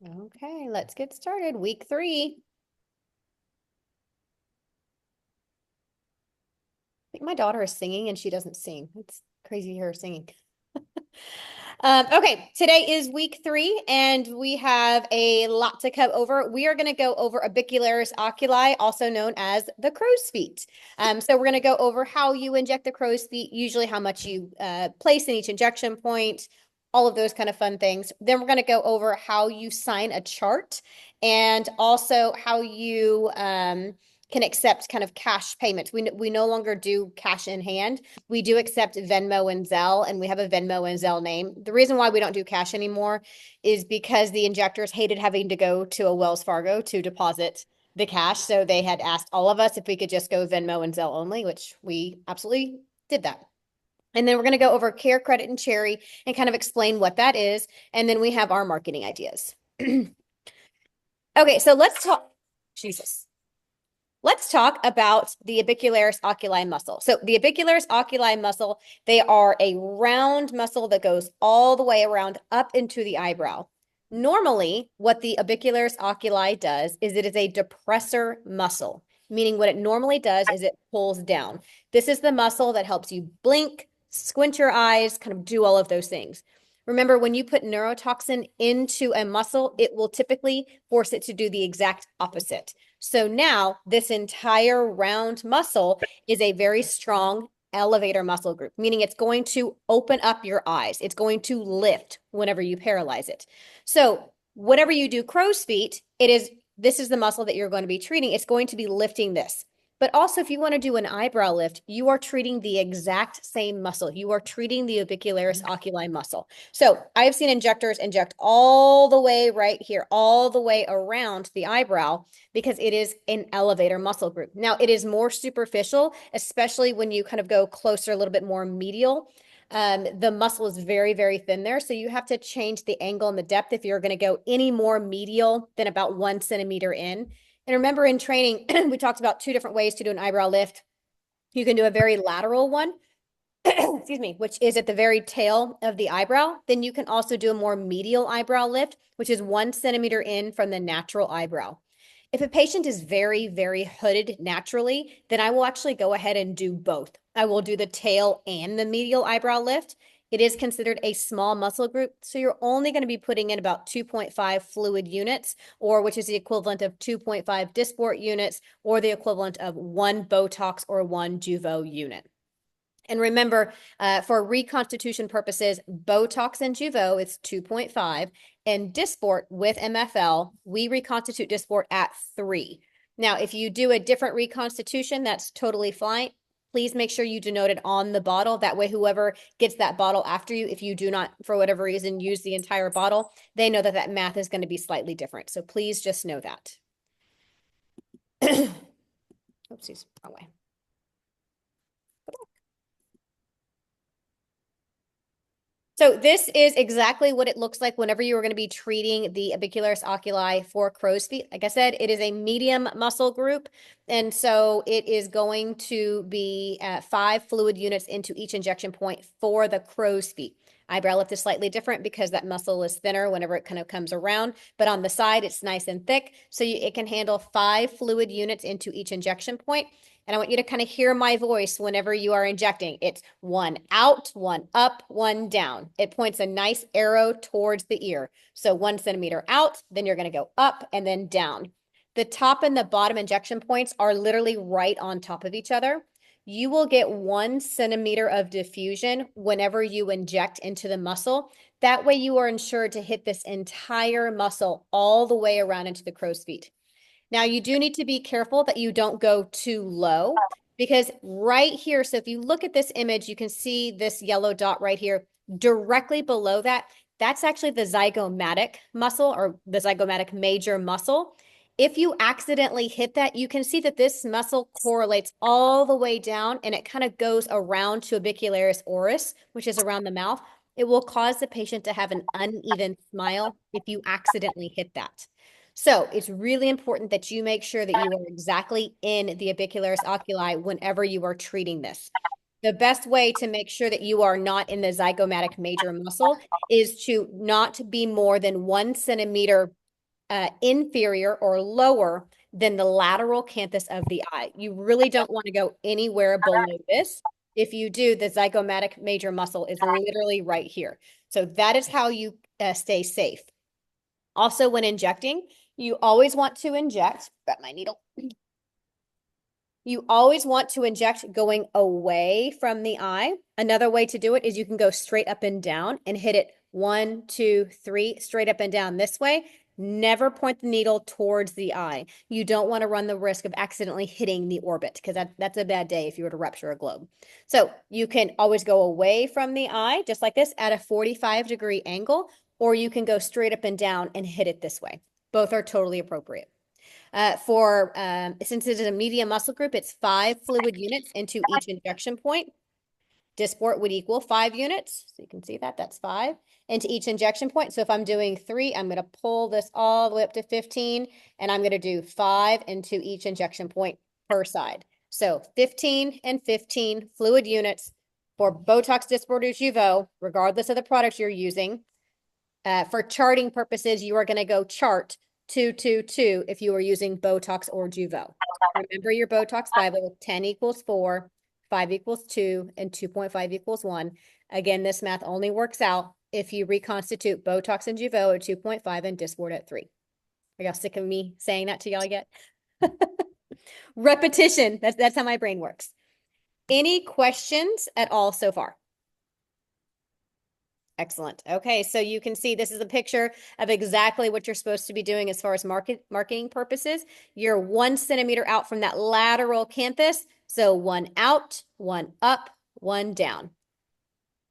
Okay, let's get started. Week 3. I think my daughter is singing and she doesn't sing. It's crazy to hear her singing. Okay, today is week 3 and we have a lot to come over. We are going to go over orbicularis oculi, also known as the crow's feet. So we're going to go over how you inject the crow's feet, usually how much you place in each injection point, all of those kind of fun things. Then we're going to go over how you sign a chart and also how you can accept kind of cash payments. We no longer do cash in hand. We do accept Venmo and Zelle, and we have a Venmo and Zelle name. The reason why we don't do cash anymore is because the injectors hated having to go to a Wells Fargo to deposit the cash. So they had asked all of us if we could just go Venmo and Zelle only, which we absolutely did that. And then we're going to go over Care, Credit, and Cherry and kind of explain what that is. And then we have our marketing ideas. Okay, so let's talk. Jesus. Let's talk about the orbicularis oculi muscle. So the orbicularis oculi muscle, they are a round muscle that goes all the way around up into the eyebrow. Normally, what the orbicularis oculi does is it is a depressor muscle, meaning what it normally does is it pulls down. This is the muscle that helps you blink, squint your eyes, kind of do all of those things. Remember, when you put neurotoxin into a muscle, it will typically force it to do the exact opposite. So now this entire round muscle is a very strong elevator muscle group, meaning it's going to open up your eyes. It's going to lift whenever you paralyze it. So whenever you do crow's feet, this is the muscle that you're going to be treating. It's going to be lifting this. But also, if you want to do an eyebrow lift, you are treating the exact same muscle. You are treating the orbicularis oculi muscle. So I've seen injectors inject all the way right here, all the way around the eyebrow, because it is an elevator muscle group. Now, it is more superficial, especially when you kind of go closer, a little bit more medial. The muscle is very, very thin there. So you have to change the angle and the depth if you're going to go any more medial than about 1 centimeter in. And remember, in training, we talked about 2 different ways to do an eyebrow lift. You can do a very lateral one, excuse me, which is at the very tail of the eyebrow. Then you can also do a more medial eyebrow lift, which is 1 centimeter in from the natural eyebrow. If a patient is very, very hooded naturally, then I will actually go ahead and do both. I will do the tail and the medial eyebrow lift. It is considered a small muscle group, so you're only going to be putting in about 2.5 fluid units, or which is the equivalent of 2.5 Dysport units, or the equivalent of 1 Botox or 1 Jeuveau unit. And remember, for reconstitution purposes, Botox and Jeuveau is 2.5, and Dysport with MFL, we reconstitute Dysport at 3. Now, if you do a different reconstitution, that's totally fine. Please make sure you denote it on the bottle. That way, whoever gets that bottle after you, if you do not, for whatever reason, use the entire bottle, they know that that math is going to be slightly different. So please just know that. Oopsies, wrong way. So this is exactly what it looks like whenever you are going to be treating the orbicularis oculi for crow's feet. Like I said, it is a medium muscle group. And so it is going to be 5 fluid units into each injection point for the crow's feet. Eyebrow lift is slightly different because that muscle is thinner whenever it kind of comes around, but on the side, it's nice and thick. So it can handle 5 fluid units into each injection point. And I want you to kind of hear my voice whenever you are injecting. It's 1 out, 1 up, 1 down. It points a nice arrow towards the ear. So 1 centimeter out, then you're going to go up and then down. The top and the bottom injection points are literally right on top of each other. You will get 1 centimeter of diffusion whenever you inject into the muscle. That way you are ensured to hit this entire muscle all the way around into the crow's feet. Now, you do need to be careful that you don't go too low, because right here, so if you look at this image, you can see this yellow dot right here. Directly below that, that's actually the zygomatic muscle, or the zygomatic major muscle. If you accidentally hit that, you can see that this muscle correlates all the way down, and it kind of goes around to orbicularis oris, which is around the mouth. It will cause the patient to have an uneven smile if you accidentally hit that. So it's really important that you make sure that you are exactly in the orbicularis oculi whenever you are treating this. The best way to make sure that you are not in the zygomatic major muscle is to not be more than 1 centimeter inferior or lower than the lateral canthus of the eye. You really don't want to go anywhere below this. If you do, the zygomatic major muscle is literally right here. So that is how you stay safe. Also, when injecting, you always want to inject, got my needle. You always want to inject going away from the eye. Another way to do it is you can go straight up and down and hit it 1, 2, 3, straight up and down this way. Never point the needle towards the eye. You don't want to run the risk of accidentally hitting the orbit because that's a bad day if you were to rupture a globe. So you can always go away from the eye, just like this, at a 45-degree angle, or you can go straight up and down and hit it this way. Both are totally appropriate. Since it is a medium muscle group, it's 5 fluid units into each injection point. Dysport would equal 5 units. So you can see that, that's 5 into each injection point. So if I'm doing 3, I'm going to pull this all the way up to 15, and I'm going to do 5 into each injection point per side. So 15 and 15 fluid units for Botox, Dysport, or Jeuveau, regardless of the product you're using. For charting purposes, you are going to go chart 2, 2, 2 if you are using Botox or Jeuveau. Remember your Botox Bible, 10 equals 4, 5 equals 2, and 2.5 equals 1. Again, this math only works out if you reconstitute Botox and Jeuveau at 2.5 and Dysport at 3. Are y'all sick of me saying that to y'all yet? Repetition, that's how my brain works. Any questions at all so far? Excellent. Okay, so you can see this is a picture of exactly what you're supposed to be doing as far as marketing purposes. You're 1 centimeter out from that lateral canthus. So 1 out, 1 up, 1 down.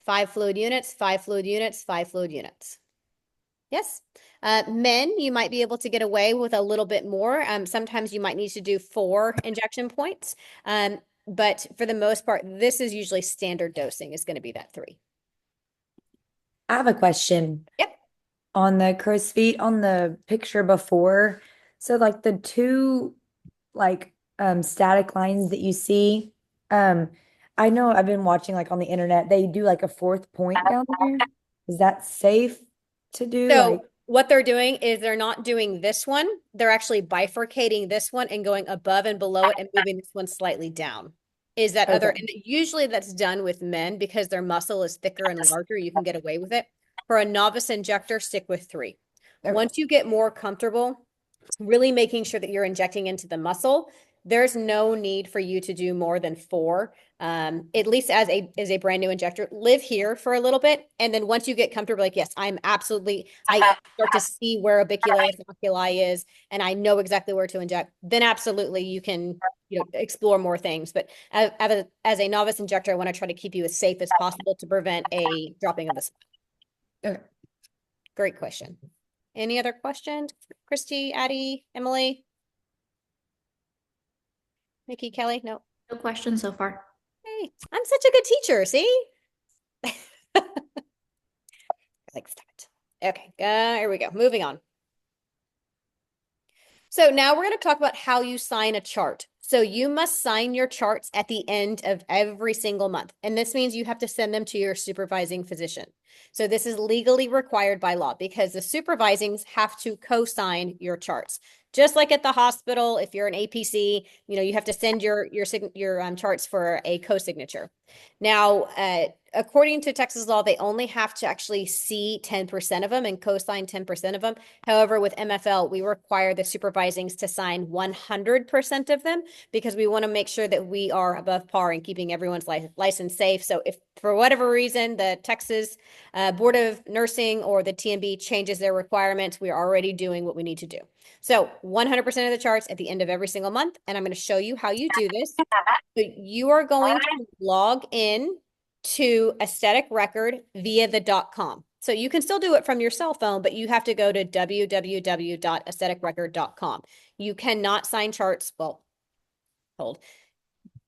5 fluid units, 5 fluid units, 5 fluid units. Yes. Men, you might be able to get away with a little bit more. Sometimes you might need to do 4 injection points. But for the most part, this is usually standard dosing is going to be that 3. I have a question Yep. on the crow's feet on the picture before. So like the two like static lines that you see, um, I know I've been watching like on the internet, they do like a fourth point down there. Is that safe to do? Like, So what they're doing is they're not doing this one. They're actually bifurcating this one and going above and below it and moving this one slightly down. Is that other, okay. and usually that's done with men because their muscle is thicker and larger. You can get away with it. For a novice injector, stick with 3. Okay. Once you get more comfortable, really making sure that you're injecting into the muscle, there's no need for you to do more than 4. At least as a brand new injector, live here for a little bit. And then once you get comfortable, like, yes, I start to see where orbicularis oculi is, and I know exactly where to inject, then absolutely you can, explore more things. But as a novice injector, I want to try to keep you as safe as possible to prevent a dropping of the spine. Okay. Great question. Any other questions? Christy, Addie, Emily, Nikki, Kelly? No. No questions so far. Hey, I'm such a good teacher. See? Like, stop it. Okay, here we go. Moving on. So now we're going to talk about how you sign a chart. So you must sign your charts at the end of every single month. And this means you have to send them to your supervising physician. So this is legally required by law because the supervisings have to co-sign your charts. Just like at the hospital, if you're an APC, you have to send your charts for a co-signature. Now, according to Texas law, they only have to actually see 10% of them and co-sign 10% of them. However, with MFL, we require the supervisings to sign 100% of them because we want to make sure that we are above par in keeping everyone's license safe. So if for whatever reason the Texas Board of Nursing or the TMB changes their requirements, we are already doing what we need to do. So 100% of the charts at the end of every single month, and I'm going to show you how you do this. So you are going to log in to Aesthetic Record via the .com. So you can still do it from your cell phone, but you have to go to www.aestheticrecord.com. You cannot sign charts. Well, hold.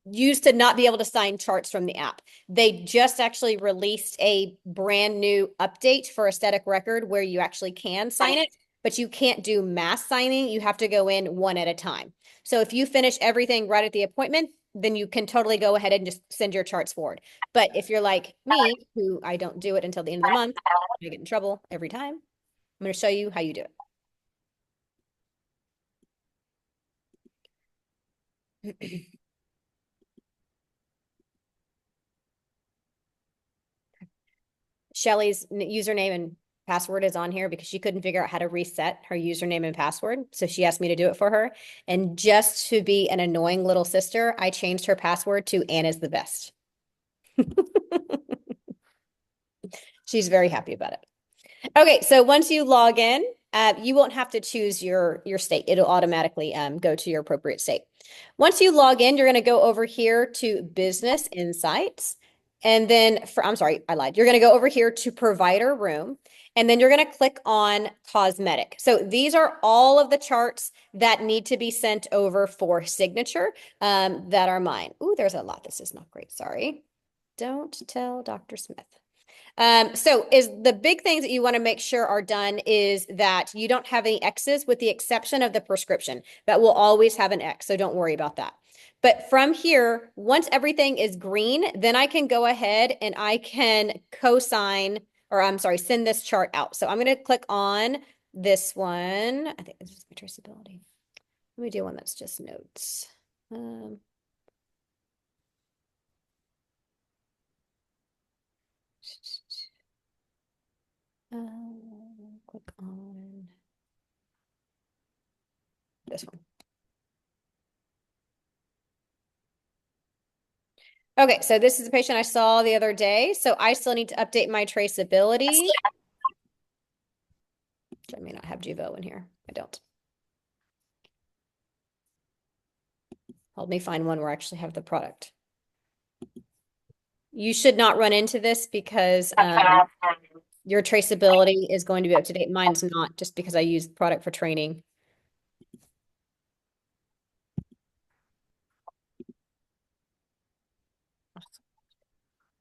Used to not be able to sign charts from the app. They just actually released a brand new update for Aesthetic Record where you actually can sign it, but you can't do mass signing. You have to go in one at a time. So if you finish everything right at the appointment, then you can totally go ahead and just send your charts forward. But if you're like me, who I don't do it until the end of the month, I get in trouble every time. I'm going to show you how you do it. Shelly's username and password is on here because she couldn't figure out how to reset her username and password. So she asked me to do it for her. And just to be an annoying little sister, I changed her password to Anna's the best. She's very happy about it. Okay, so once you log in, you won't have to choose your state. It'll automatically go to your appropriate state. Once you log in, you're going to go over here to Business Insights. And then I'm sorry, I lied. You're going to go over here to Provider Room. And then you're going to click on Cosmetic. So these are all of the charts that need to be sent over for signature that are mine. Ooh, there's a lot. This is not great. Sorry. Don't tell Dr. Smith. So is the big things that you want to make sure are done is that you don't have any X's with the exception of the prescription. That will always have an X, so don't worry about that. But from here, once everything is green, then I can go ahead and I can co-sign, or I'm sorry, send this chart out. So I'm going to click on this one. I think it's just traceability. Let me do one that's just notes. Click on this one. Okay, so this is a patient I saw the other day. So I still need to update my traceability. I may not have Juvo in here. I don't. Help me find one where I actually have the product. You should not run into this because your traceability is going to be up to date. Mine's not, just because I use the product for training.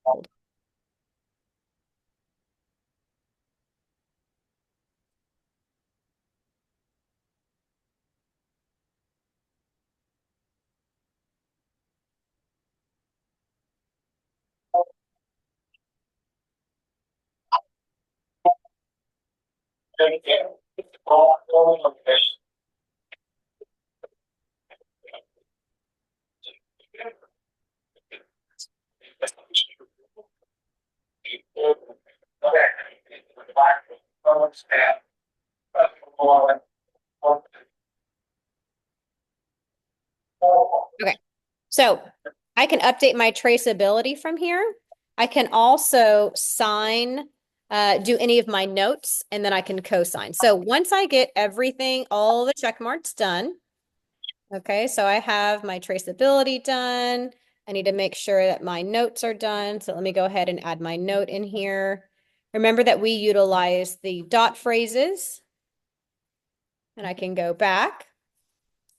Hold. Okay, so I can update my traceability from here. I can also sign, do any of my notes, and then I can co-sign. So once I get everything, all the check marks done, okay, so I have my traceability done. I need to make sure that my notes are done. So let me go ahead and add my note in here. Remember that we utilize the dot phrases. And I can go back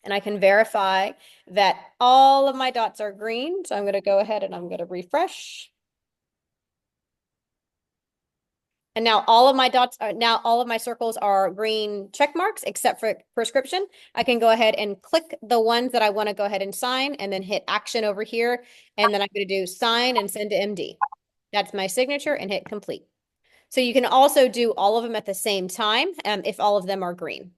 and I can verify that all of my dots are green. So I'm going to go ahead and I'm going to refresh. And now all of my all of my circles are green check marks except for prescription. I can go ahead and click the ones that I want to go ahead and sign and then hit action over here. And then I'm going to do sign and send to MD. That's my signature and hit complete. So you can also do all of them at the same time if all of them are green.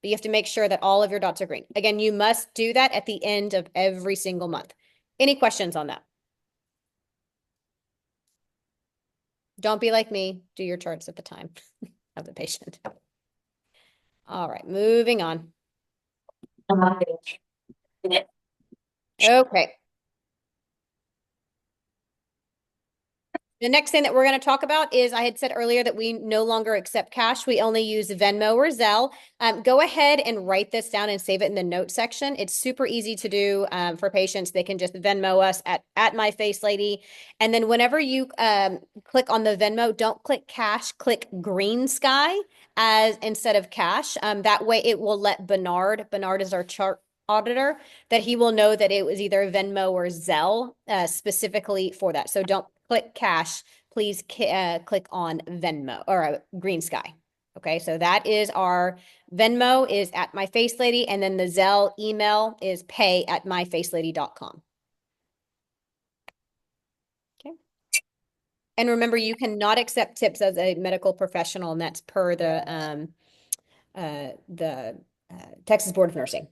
But you have to make sure that all of your dots are green. Again, you must do that at the end of every single month. Any questions on that? Don't be like me. Do your charts at the time of the patient. All right, moving on. Okay. The next thing that we're going to talk about is I had said earlier that we no longer accept cash. We only use Venmo or Zelle. Go ahead and write this down and save it in the note section. It's super easy to do for patients. They can just Venmo us at My Face Lady. And then whenever you click on the Venmo, don't click cash, click Green Sky as instead of cash. That way it will let Bernard is our chart auditor, that he will know that it was either Venmo or Zelle specifically for that. So don't click cash, please click on Venmo or Green Sky. Okay, so that is our Venmo is at My Face Lady, and then the Zelle email is pay@myfacelady.com. Okay. And remember, you cannot accept tips as a medical professional, and that's per the Texas Board of Nursing.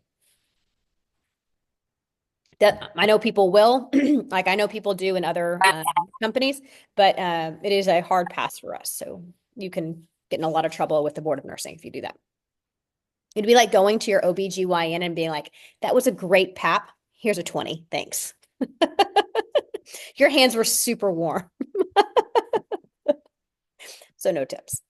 That I know people will, like I know people do in other companies, but it is a hard pass for us. So you can get in a lot of trouble with the Board of Nursing if you do that. It'd be like going to your OBGYN and being like, that was a great pap. Here's a 20. Thanks. Your hands were super warm. So no tips.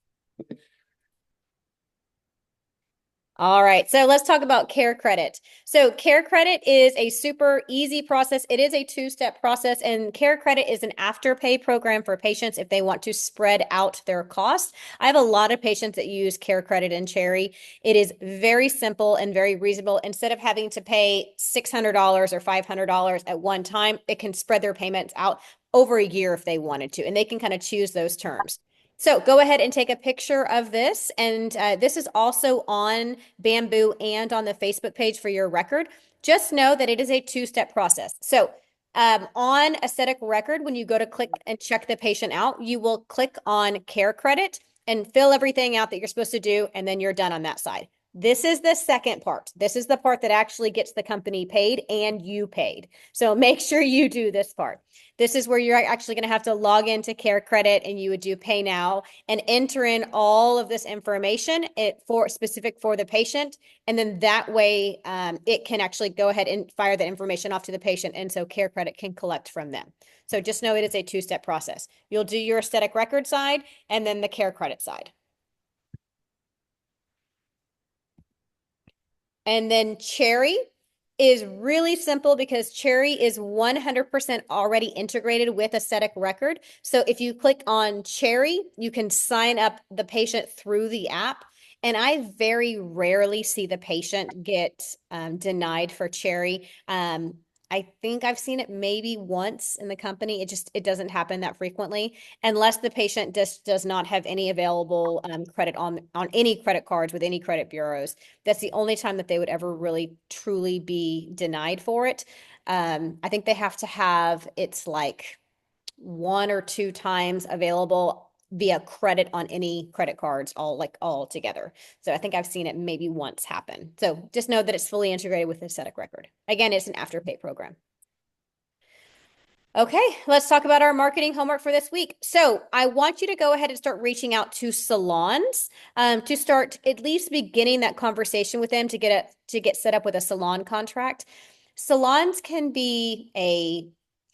All right, so let's talk about Care Credit. So Care Credit is a super easy process. It is a two-step process, and Care Credit is an after-pay program for patients if they want to spread out their costs. I have a lot of patients that use Care Credit and Cherry. It is very simple and very reasonable. Instead of having to pay $600 or $500 at one time, it can spread their payments out over a year if they wanted to, and they can kind of choose those terms. So go ahead and take a picture of this. And this is also on Bamboo and on the Facebook page for your record. Just know that it is a two-step process. So on aesthetic record, when you go to click and check the patient out, you will click on Care Credit and fill everything out that you're supposed to do, and then you're done on that side. This is the second part. This is the part that actually gets the company paid and you paid. So make sure you do this part. This is where you're actually going to have to log into Care Credit and you would do Pay Now and enter in all of this information for specific for the patient. And then that way it can actually go ahead and fire the information off to the patient. And so Care Credit can collect from them. So just know it is a two-step process. You'll do your aesthetic record side and then the Care Credit side. And then Cherry is really simple because Cherry is 100% already integrated with aesthetic record. So if you click on Cherry, you can sign up the patient through the app. And I very rarely see the patient get denied for Cherry. I think I've seen it maybe once in the company. It doesn't happen that frequently unless the patient just does not have any available credit on any credit cards with any credit bureaus. That's the only time that they would ever really truly be denied for it. I think they have to have it's like one or two times available via credit on any credit cards all together. So I think I've seen it maybe once happen. So just know that it's fully integrated with the aesthetic record. Again, it's an afterpay program. Okay, let's talk about our marketing homework for this week. So I want you to go ahead and start reaching out to salons to start at least beginning that conversation with them to get set up with a salon contract. Salons can be a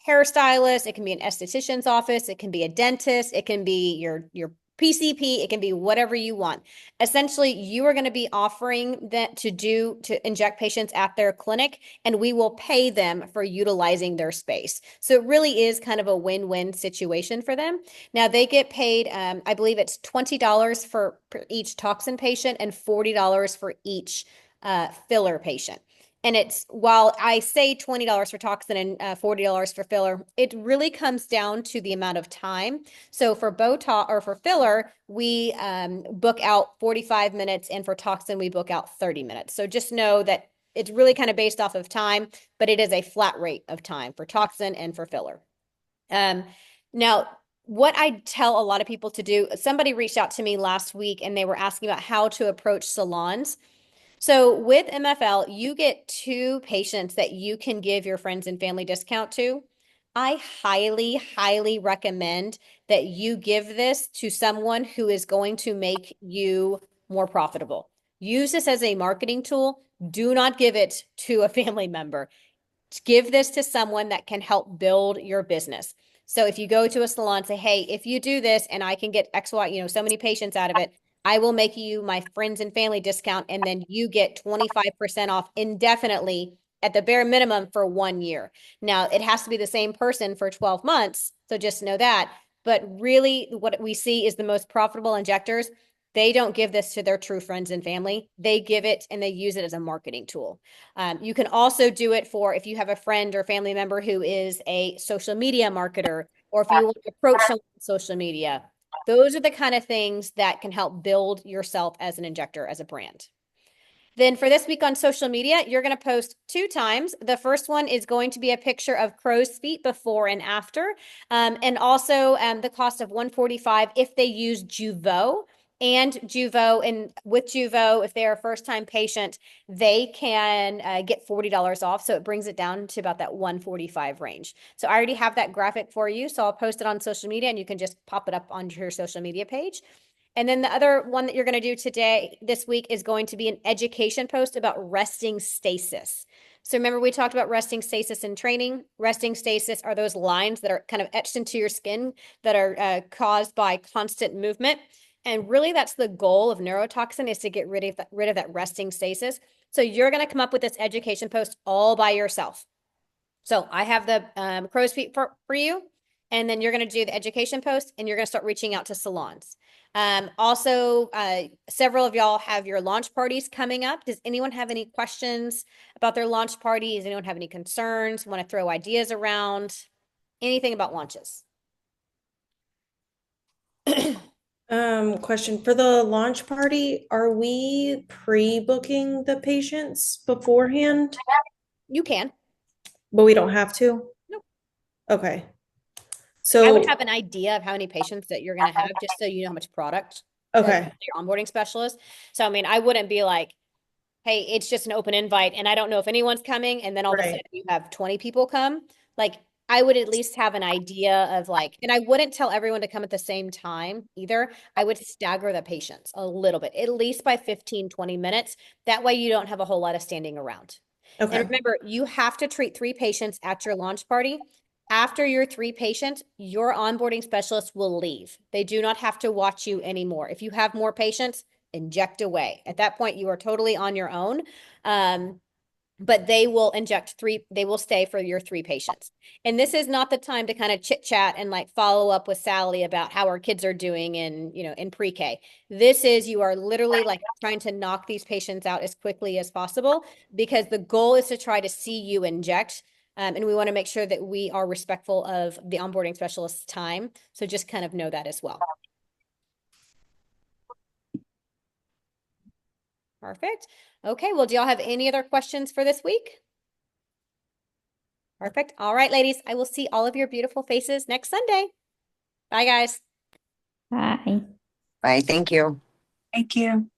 hairstylist, it can be an esthetician's office, it can be a dentist, it can be your PCP, it can be whatever you want. Essentially, you are going to be offering that to inject patients at their clinic, and we will pay them for utilizing their space. So it really is kind of a win-win situation for them. Now they get paid, I believe it's $20 for each toxin patient and $40 for each filler patient. And it's while I say $20 for toxin and $40 for filler, it really comes down to the amount of time. So for Botox or for filler, we book out 45 minutes, and for toxin, we book out 30 minutes. So just know that it's really kind of based off of time, but it is a flat rate of time for toxin and for filler. Now, what I tell a lot of people to do, somebody reached out to me last week and they were asking about how to approach salons. So with MFL, you get 2 patients that you can give your friends and family discount to. I highly, highly recommend that you give this to someone who is going to make you more profitable. Use this as a marketing tool. Do not give it to a family member. Give this to someone that can help build your business. So if you go to a salon, say, hey, if you do this and I can get X, Y, so many patients out of it, I will make you my friends and family discount, and then you get 25% off indefinitely at the bare minimum for 1 year. Now, it has to be the same person for 12 months, so just know that. But really, what we see is the most profitable injectors, they don't give this to their true friends and family. They give it and they use it as a marketing tool. You can also do it for if you have a friend or family member who is a social media marketer, or if you want to approach someone on social media. Those are the kind of things that can help build yourself as an injector, as a brand. Then for this week on social media, you're going to post 2 times. The first one is going to be a picture of crow's feet before and after, and also the cost of $145 if they use Jeuveau. and Juvo. And with Juvo, if they're a first-time patient, they can get $40 off. So it brings it down to about that 145 range. So I already have that graphic for you. So I'll post it on social media and you can just pop it up on your social media page. And then the other one that you're going to do this week, is going to be an education post about resting stasis. So remember, we talked about resting stasis in training. Resting stasis are those lines that are kind of etched into your skin that are caused by constant movement. And really, that's the goal of neurotoxin, is to get rid of that resting stasis. So you're going to come up with this education post all by yourself. So I have the crow's feet for you. And then you're going to do the education post and you're going to start reaching out to salons. Also, several of y'all have your launch parties coming up. Does anyone have any questions about their launch party? Does anyone have any concerns? Want to throw ideas around? Anything about launches? Question for the launch party, are we pre-booking the patients beforehand? You can. But we don't have to? Nope. Okay. I would So, have an idea of how many patients that you're going to have, just so you know how much product okay. your onboarding specialist. So, I mean, I wouldn't be like, hey, it's just an open invite and I don't know if anyone's coming. And then all of a Right. sudden you have 20 people come. Like, I would at least have an idea of like, and I wouldn't tell everyone to come at the same time either. I would stagger the patients a little bit, at least by 15, 20 minutes. That way you don't have a whole lot of standing around. And Okay. remember, you have to treat 3 patients at your launch party. After your 3 patients, your onboarding specialist will leave. They do not have to watch you anymore. If you have more patients, inject away. At that point, you are totally on your own. But they will they will stay for your 3 patients. And this is not the time to kind of chit chat and like follow up with Sally about how our kids are doing in pre-K. This is, you are literally like trying to knock these patients out as quickly as possible, because the goal is to try to see you inject. And we want to make sure that we are respectful of the onboarding specialist's time. So just kind of know that as well. Perfect. Okay. Well, do y'all have any other questions for this week? Perfect. All right, ladies, I will see all of your beautiful faces next Sunday. Bye, guys. Bye. Bye. Thank you. Thank you.